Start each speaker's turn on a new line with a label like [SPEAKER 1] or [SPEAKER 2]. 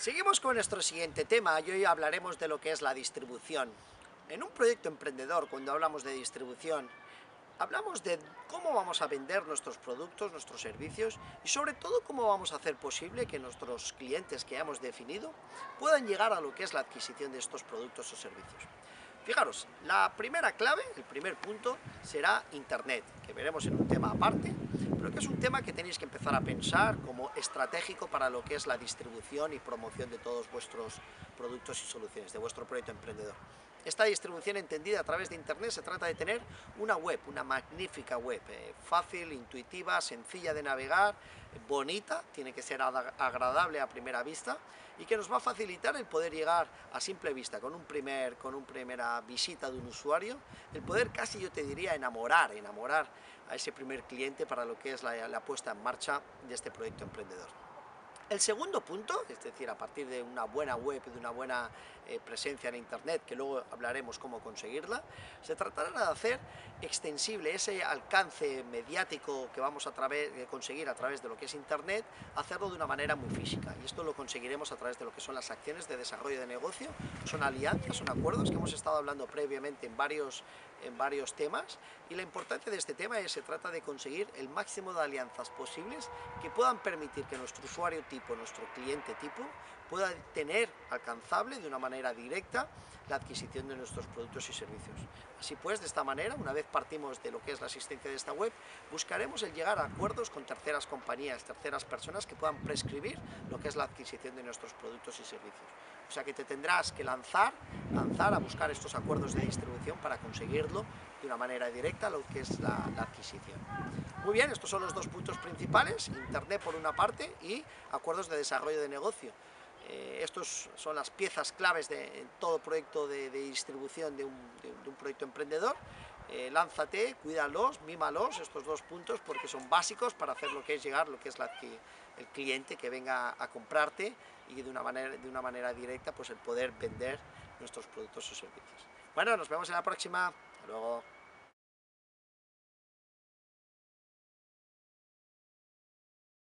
[SPEAKER 1] Seguimos con nuestro siguiente tema y hoy hablaremos de lo que es la distribución. En un proyecto emprendedor, cuando hablamos de distribución, hablamos de cómo vamos a vender nuestros productos, nuestros servicios y sobre todo cómo vamos a hacer posible que nuestros clientes que hemos definido puedan llegar a lo que es la adquisición de estos productos o servicios. Fijaros, la primera clave, el primer punto, será Internet, que veremos en un tema aparte, pero que es un tema que tenéis que empezar a pensar como estratégico para lo que es la distribución y promoción de todos vuestros productos y soluciones, de vuestro proyecto emprendedor. Esta distribución entendida a través de Internet se trata de tener una web, una magnífica web, fácil, intuitiva, sencilla de navegar, bonita, tiene que ser agradable a primera vista y que nos va a facilitar el poder llegar a simple vista, con una primera visita de un usuario, el poder casi yo te diría enamorar a ese primer cliente para lo que es la puesta en marcha de este proyecto emprendedor. El segundo punto, es decir, a partir de una buena web, de una buena presencia en Internet, que luego hablaremos cómo conseguirla, se tratará de hacer extensible ese alcance mediático que vamos a conseguir a través de lo que es Internet, hacerlo de una manera muy física. Y esto lo conseguiremos a través de lo que son las acciones de desarrollo de negocio, son alianzas, son acuerdos que hemos estado hablando previamente en varios temas, y la importancia de este tema es se trata de conseguir el máximo de alianzas posibles que puedan permitir que nuestro usuario tipo, nuestro cliente tipo, pueda tener alcanzable de una manera directa la adquisición de nuestros productos y servicios. Así pues, de esta manera, una vez partimos de lo que es la existencia de esta web, buscaremos el llegar a acuerdos con terceras compañías, terceras personas que puedan prescribir lo que es la adquisición de nuestros productos y servicios. O sea que te tendrás que lanzar a buscar estos acuerdos de distribución para conseguirlo de una manera directa lo que es la adquisición. Muy bien, estos son los dos puntos principales, Internet por una parte y acuerdos de desarrollo de negocio. Estos son las piezas claves de todo proyecto de distribución de un proyecto emprendedor. Lánzate, cuídalos, mímalos, estos dos puntos, porque son básicos para hacer lo que es llegar, lo que es el cliente que venga a comprarte y de una manera directa pues el poder vender nuestros productos o servicios. Bueno, nos vemos en la próxima. Hasta luego.